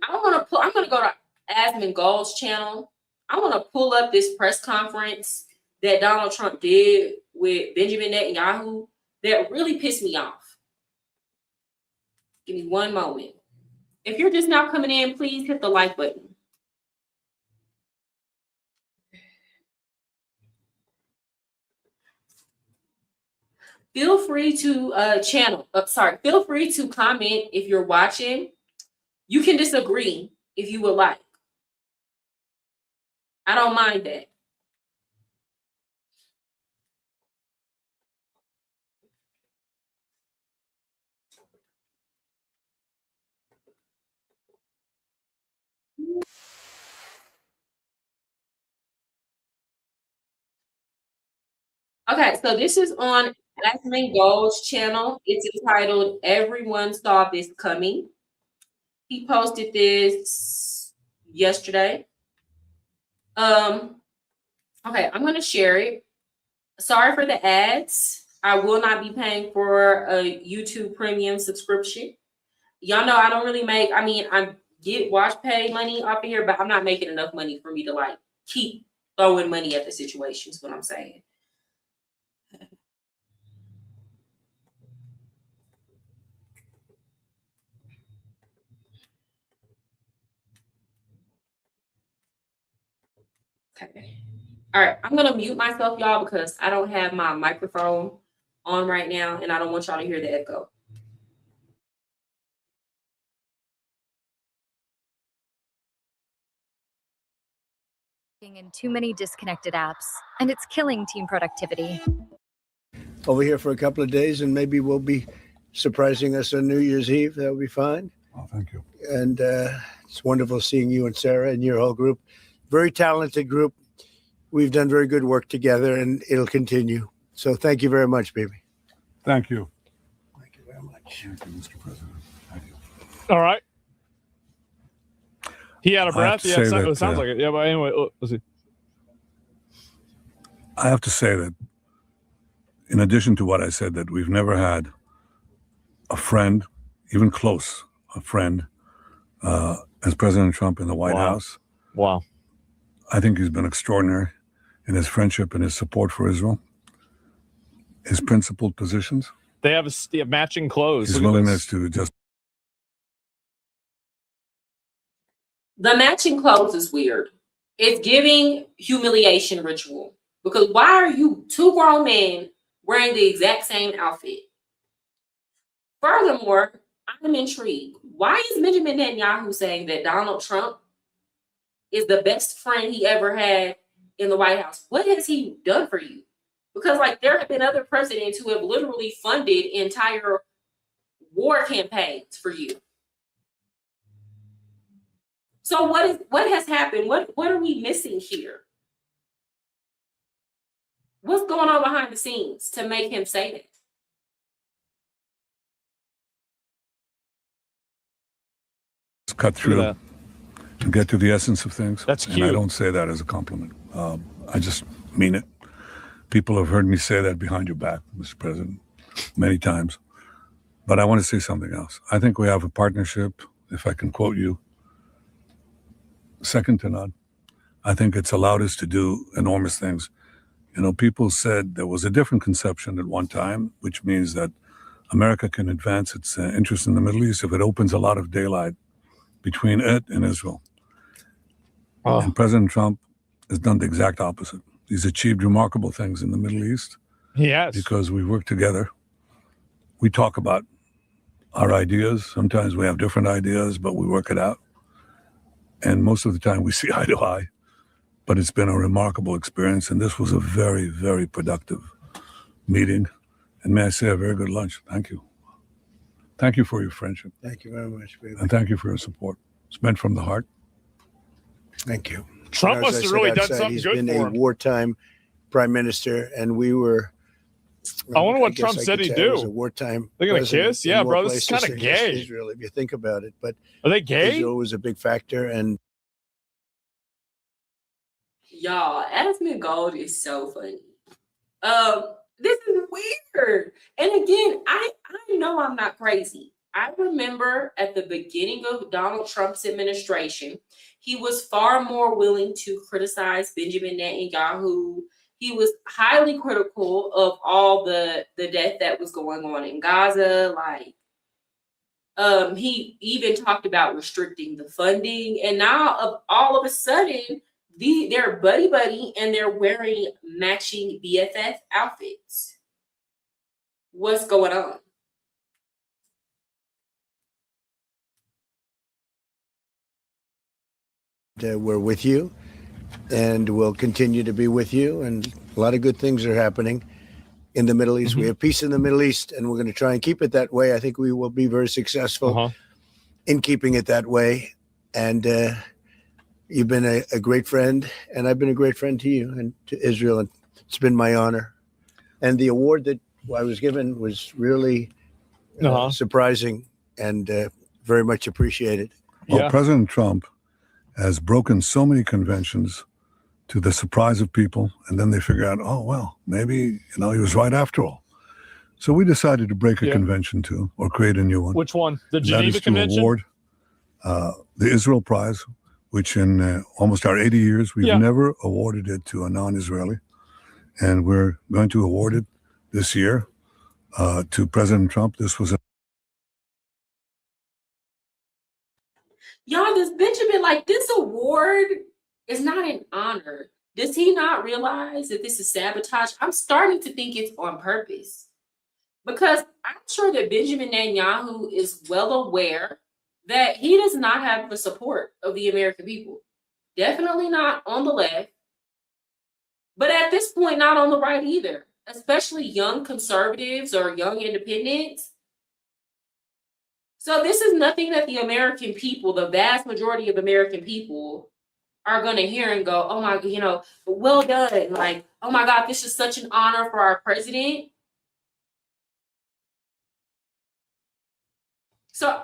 I'm going to go to Asmund Gold's channel. I want to pull up this press conference that Donald Trump did with Benjamin Netanyahu that really pissed me off. Give me one moment. If you're just now coming in, please hit the like button. Feel free to feel free to comment if you're watching. You can disagree if you would like. I don't mind that. Okay, so this is on Asmund Gold's channel. It's entitled "Everyone Saw This Coming." He posted this yesterday. Okay, I'm going to share it. Sorry for the ads. I will not be paying for a YouTube premium subscription. Y'all know I don't really make, I get watch pay money off of here, but I'm not making enough money for me to like keep throwing money at the situation is what I'm saying. Okay. All right, I'm going to mute myself, y'all, because I don't have my microphone on right now, and I don't want y'all to hear the echo. In too many disconnected apps, and it's killing team productivity. Over here for a couple of days, and maybe we'll be surprising us on New Year's Eve. That'll be fine. Oh, thank you. And it's wonderful seeing you and Sarah and your whole group. Very talented group. We've done very good work together, and it'll continue. So thank you very much, baby. Thank you. Thank you very much. Thank you, Mr. President. Thank you. All right. He had a breath. Yeah, it sounds like it. Yeah, but anyway, let's see. I have to say that in addition to what I said, that we've never had a friend, even close, a friend, as President Trump in the White House. Wow. I think he's been extraordinary. in his friendship and his support for Israel, his principled positions, They have matching clothes. his Look at willingness this. to just The matching clothes is weird. It's giving humiliation ritual. Because why are you two grown men wearing the exact same outfit? Furthermore, I'm intrigued. Why is Benjamin Netanyahu saying that Donald Trump is the best friend he ever had in the White House? What has he done for you? Because like there have been other presidents who have literally funded entire war campaigns for you. So what has happened? What are we missing here? What's going on behind the scenes to make him say that? cut through and get to the essence of things. That's cute. And I don't say that as a compliment. I just mean it. People have heard me say that behind your back, Mr. President, many times. But I want to say something else. I think we have a partnership, if I can quote you, second to none. I think it's allowed us to do enormous things. You know, people said there was a different conception at one time, which means that America can advance its interest in the Middle East if it opens a lot of daylight between it and Israel. Oh. And President Trump has done the exact opposite. He's achieved remarkable things in the Middle East. Yes. Because we work together. We talk about our ideas. Sometimes we have different ideas, but we work it out. And most of the time we see eye to eye. But it's been a remarkable experience. And this was a very, very productive meeting. And may I say, a very good lunch. Thank you. Thank you for your friendship. Thank you very much, baby. And thank you for your support. It's meant from the heart. Thank you. Trump must have really done something he's good been for a him. wartime prime minister, and we were. I wonder what Trump said he'd do. Was a wartime. They're gonna kiss? Yeah, bro. This is kind of gay. Israel, if you think about it, but are they gay? Israel was a big factor, and y'all, Asmund Gold is so funny. This is weird. And again, I know I'm not crazy. I remember at the beginning of Donald Trump's administration, he was far more willing to criticize Benjamin Netanyahu. He was highly critical of all the death that was going on in Gaza. Like, he even talked about restricting the funding. And now, all of a sudden, they're buddy and they're wearing matching BFF outfits. What's going on? We're with you, and we'll continue to be with you. And a lot of good things are happening in the Middle East. Mm-hmm. We have peace in the Middle East, and we're going to try and keep it that way. I think we will be very successful in keeping it that way. And you've been a great friend, and I've been a great friend to you and to Israel, and it's been my honor. And the award that I was given was really surprising and very much appreciated. Well, President Trump has broken so many conventions to the surprise of people, and then they figure out, oh, well, maybe, he was right after all. So we decided to break a convention too, or create a new one. Which one? The Geneva that is Convention? To award the Israel Prize, which in almost our 80 years, we've never awarded it to a non-Israeli. And we're going to award it this year to President Trump. This was Y'all, does Benjamin, this award is not an honor. Does he not realize that this is sabotage? I'm starting to think it's on purpose. Because I'm sure that Benjamin Netanyahu is well aware that he does not have the support of the American people. Definitely not on the left. But at this point, not on the right either. Especially young conservatives or young independents. So this is nothing that the American people, the vast majority of American people, are going to hear and go, oh my, well done. Like, oh my God, this is such an honor for our president. So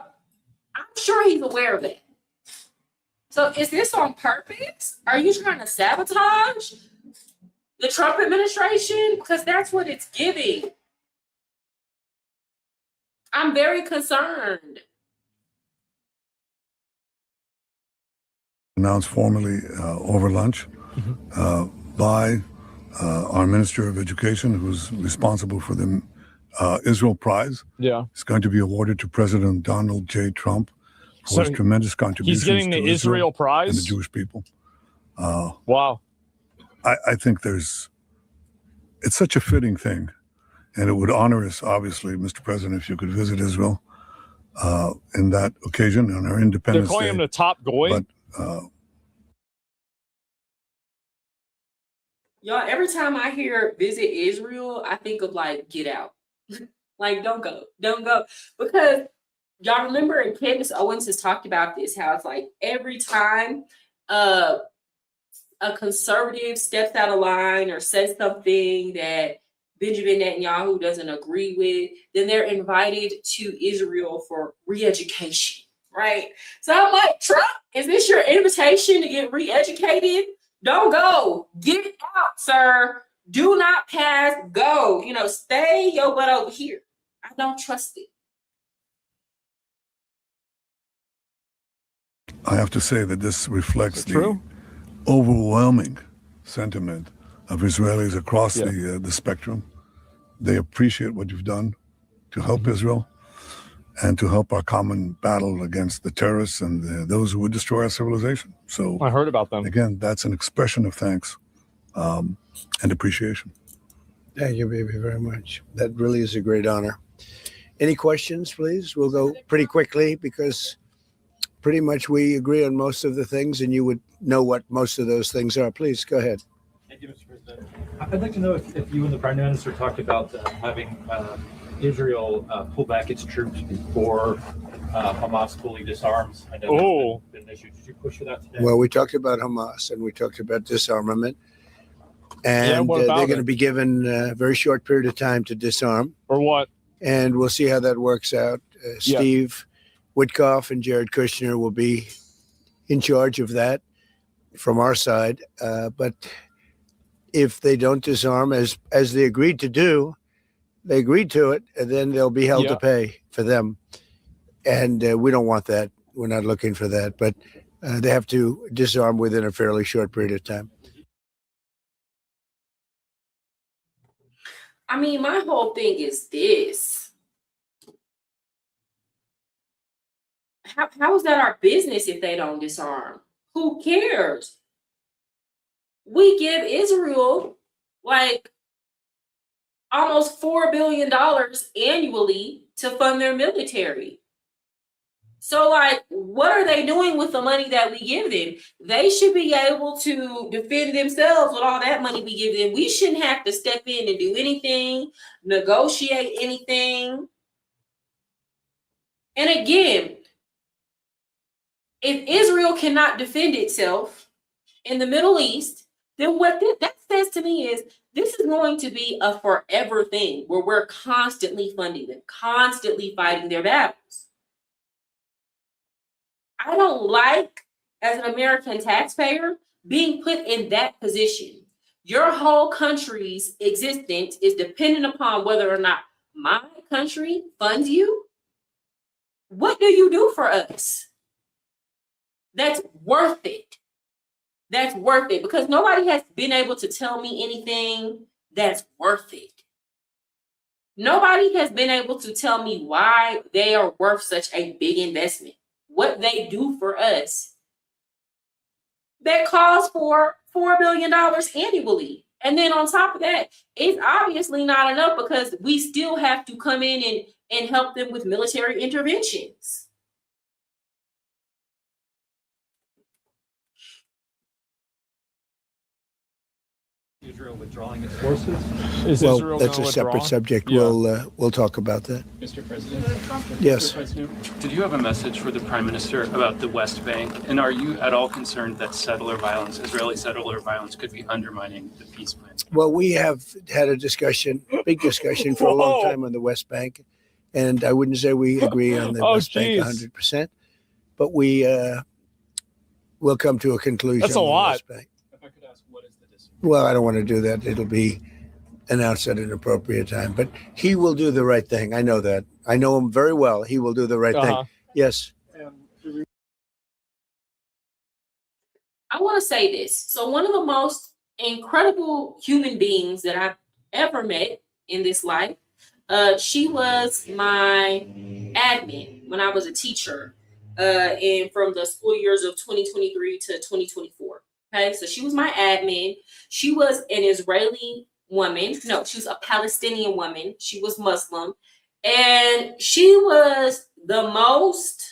I'm sure he's aware of that. So is this on purpose? Are you trying to sabotage the Trump administration? Because that's what it's giving. I'm very concerned. Announced formally over lunch. by our Minister of Education, who's responsible for the Israel Prize. Yeah. It's going to be awarded to President Donald J. Trump for his tremendous contributions he's getting the to Israel Prize? and the Jewish people. Wow. I think it's such a fitting thing, and it would honor us, obviously, Mr. President, if you could visit Israel in that occasion on our Independence They're calling Day. him the top goy. But Y'all, every time I hear visit Israel, I think of like, get out. Like, don't go. Because y'all remember, and Candace Owens has talked about this, how it's like every time a conservative steps out of line or says something that Benjamin Netanyahu doesn't agree with, then they're invited to Israel for re-education, right? So I'm like, Trump, is this your invitation to get re-educated? Don't go. Get out, sir. Do not pass. Go. Stay your butt over here. I don't trust it. I have to say that this reflects the overwhelming sentiment of Israelis across the spectrum. They appreciate what you've done to help Israel and to help our common battle against the terrorists and those who would destroy our civilization. So I heard about them. Again, that's an expression of thanks and appreciation. Thank you, baby, very much. That really is a great honor. Any questions, please? We'll go pretty quickly because pretty much we agree on most of the things, and you would know what most of those things are. Please go ahead. Thank you, Mr. President. I'd like to know if you and the Prime Minister talked about having Israel pull back its troops before Hamas fully disarms. I know that's been an issue. Did you push for that today? Well, we talked about Hamas and we talked about disarmament. And they're going to be given a very short period of time to disarm. Or what? And we'll see how that works out. Steve Witkoff and Jared Kushner will be in charge of that from our side. But if they don't disarm as they agreed to do, they agreed to it, and then they'll be held to pay for them. And we don't want that. We're not looking for that. But they have to disarm within a fairly short period of time. I mean, my whole thing is this. How is that our business if they don't disarm? Who cares? We give Israel like almost $4 billion annually to fund their military. So, like, what are they doing with the money that we give them? They should be able to defend themselves with all that money we give them. We shouldn't have to step in and do anything, negotiate anything. And again, if Israel cannot defend itself in the Middle East, then what that says to me is this is going to be a forever thing where we're constantly funding them, constantly fighting their battles. I don't like, as an American taxpayer, being put in that position. Your whole country's existence is dependent upon whether or not my country funds you. What do you do for us? That's worth it. That's worth it, because nobody has been able to tell me anything that's worth it. Nobody has been able to tell me why they are worth such a big investment. What they do for us that calls for $4 billion annually. And then on top of that, it's obviously not enough because we still have to come in and help them with military interventions. Israel withdrawing its forces? Well, that's a separate subject. Yeah. We'll talk about that. Mr. President? Yes. Mr. President, did you have a message for the Prime Minister about the West Bank? And are you at all concerned that Israeli settler violence, could be undermining the peace plan? Well, we have had a discussion, big discussion for a long time on the West Bank. And I wouldn't say we agree on the West Bank 100%, but we will come to a conclusion. That's a lot. West Bank. If I could ask, what is the disagreement? Well, I don't want to do that. It'll be announced at an appropriate time. But he will do the right thing. I know that. I know him very well. He will do the right thing. Yes. I want to say this. So one of the most incredible human beings that I've ever met in this life. She was my admin when I was a teacher, and from the school years of 2023 to 2024. Okay, so she was my admin. She was an Israeli woman. No, she was a Palestinian woman. She was Muslim, and she was the most,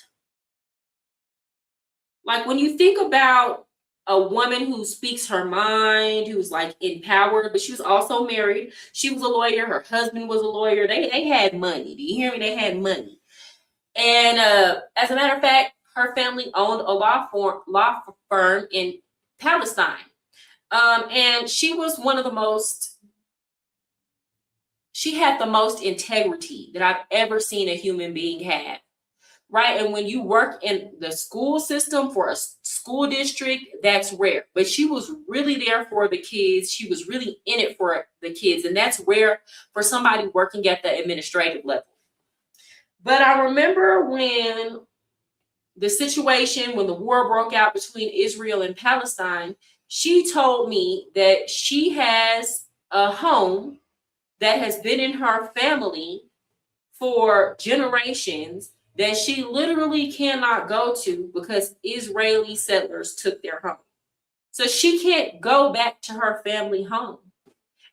like, when you think about a woman who speaks her mind, who's like empowered, but she was also married. She was a lawyer. Her husband was a lawyer. They had money. Do you hear me? They had money. And as a matter of fact, her family owned a law firm in Palestine. And she was one of the most, she had the most integrity that I've ever seen a human being have. Right. And when you work in the school system for a school district, that's rare. But she was really there for the kids. She was really in it for the kids. And that's rare for somebody working at the administrative level. But I remember when the situation, when the war broke out between Israel and Palestine, she told me that she has a home that has been in her family for generations that she literally cannot go to because Israeli settlers took their home. So she can't go back to her family home.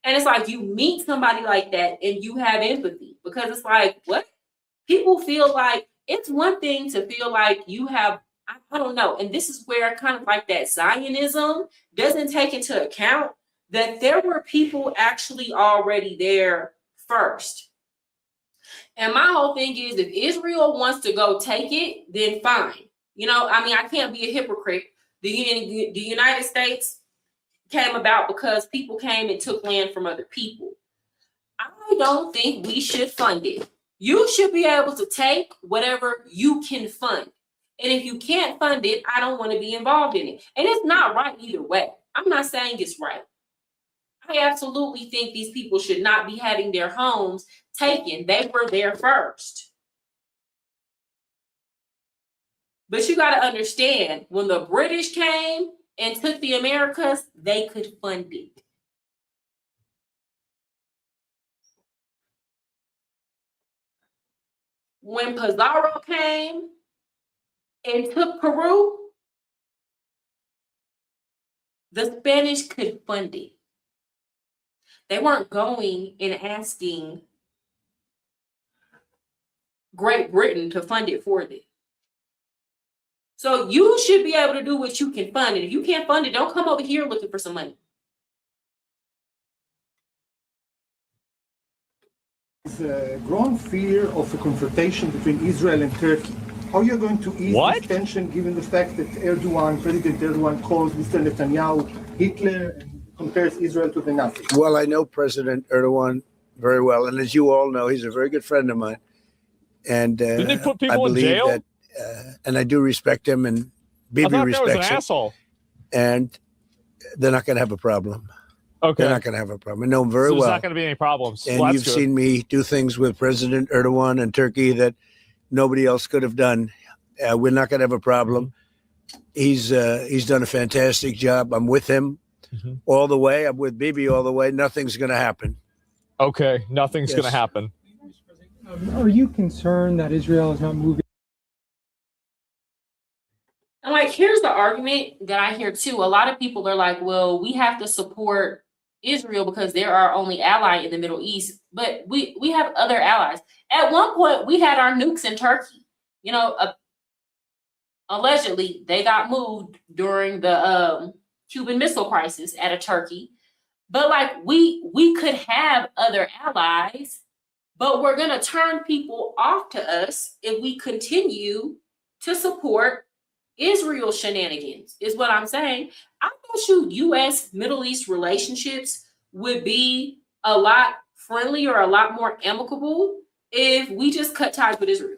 And it's like, you meet somebody like that and you have empathy, because it's like, what? People feel like it's one thing to feel like you have, I don't know. And this is where kind of like that Zionism doesn't take into account that there were people actually already there first. And my whole thing is, if Israel wants to go take it, then fine. You know, I mean, I can't be a hypocrite. The United States came about because people came and took land from other people. I don't think we should fund it. You should be able to take whatever you can fund. And if you can't fund it, I don't want to be involved in it. And it's not right either way. I'm not saying it's right. I absolutely think these people should not be having their homes taken. They were there first. But you got to understand, when the British came and took the Americas, they could fund it. When Pizarro came and took Peru, the Spanish could fund it. They weren't going and asking Great Britain to fund it for them. So you should be able to do what you can fund. And if you can't fund it, don't come over here looking for some money. There's a growing fear of a confrontation between Israel and Turkey. How are you going to ease this tension, given the fact that President Erdogan calls Mr. Netanyahu Hitler and compares Israel to the Nazis? Well, I know President Erdogan very well, and as you all know, he's a very good friend of mine. And did they put people I believe in jail? that, and I do respect him, and Bibi respects him. Asshole. And they're not going to have a problem. Okay. They're not going to have a problem. I know him very well. There's not going to be any problems. And you've seen me do things with President Erdogan and Turkey that nobody else could have done. We're not going to have a problem. He's done a fantastic job. I'm with him all the way. I'm with Bibi all the way. Nothing's going to happen. Okay, nothing's going to happen. Are you concerned that Israel is not moving? And like, here's the argument that I hear too. A lot of people are like, well, we have to support Israel because they're our only ally in the Middle East. But we have other allies. At one point, we had our nukes in Turkey. You know, allegedly, they got moved during the Cuban Missile Crisis out of Turkey. But like, we could have other allies, but we're going to turn people off to us if we continue to support Israel shenanigans, is what I'm saying. I bet you U.S. Middle East relationships would be a lot friendlier, a lot more amicable if we just cut ties with Israel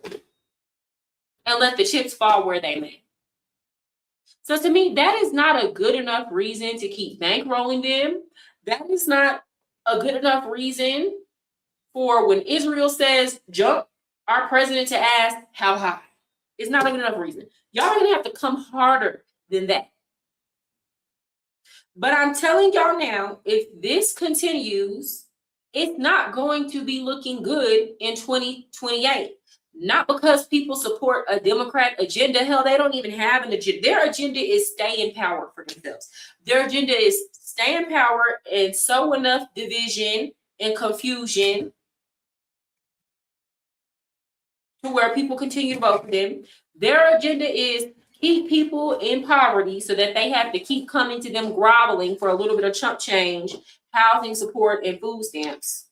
and let the chips fall where they may. So to me, that is not a good enough reason to keep bankrolling them. That is not a good enough reason for when Israel says jump, our president to ask how high. It's not a good enough reason. Y'all are going to have to come harder than that. But I'm telling y'all now, if this continues, it's not going to be looking good in 2028. Not because people support a Democrat agenda. Hell, they don't even have an agenda. Their agenda is stay in power for themselves. Their agenda is stay in power and sow enough division and confusion to where people continue to vote for them. Their agenda is keep people in poverty so that they have to keep coming to them groveling for a little bit of chump change, housing support, and food stamps.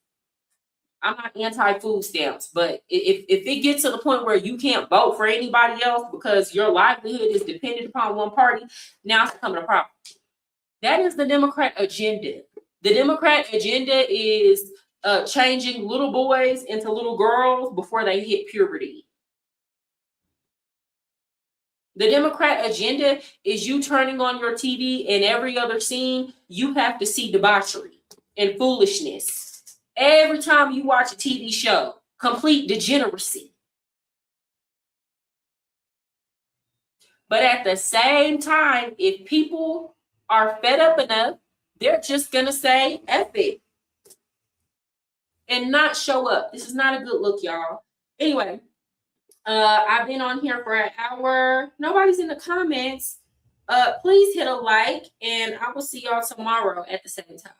I'm not anti-food stamps, but if it gets to the point where you can't vote for anybody else because your livelihood is dependent upon one party, now it's becoming a problem. That is the Democrat agenda. The Democrat agenda is changing little boys into little girls before they hit puberty. The Democrat agenda is you turning on your TV and every other scene, you have to see debauchery and foolishness. Every time you watch a TV show, complete degeneracy. But at the same time, if people are fed up enough, they're just going to say, F it. And not show up. This is not a good look, y'all. Anyway, I've been on here for an hour. Nobody's in the comments. Please hit a like, and I will see y'all tomorrow at the same time.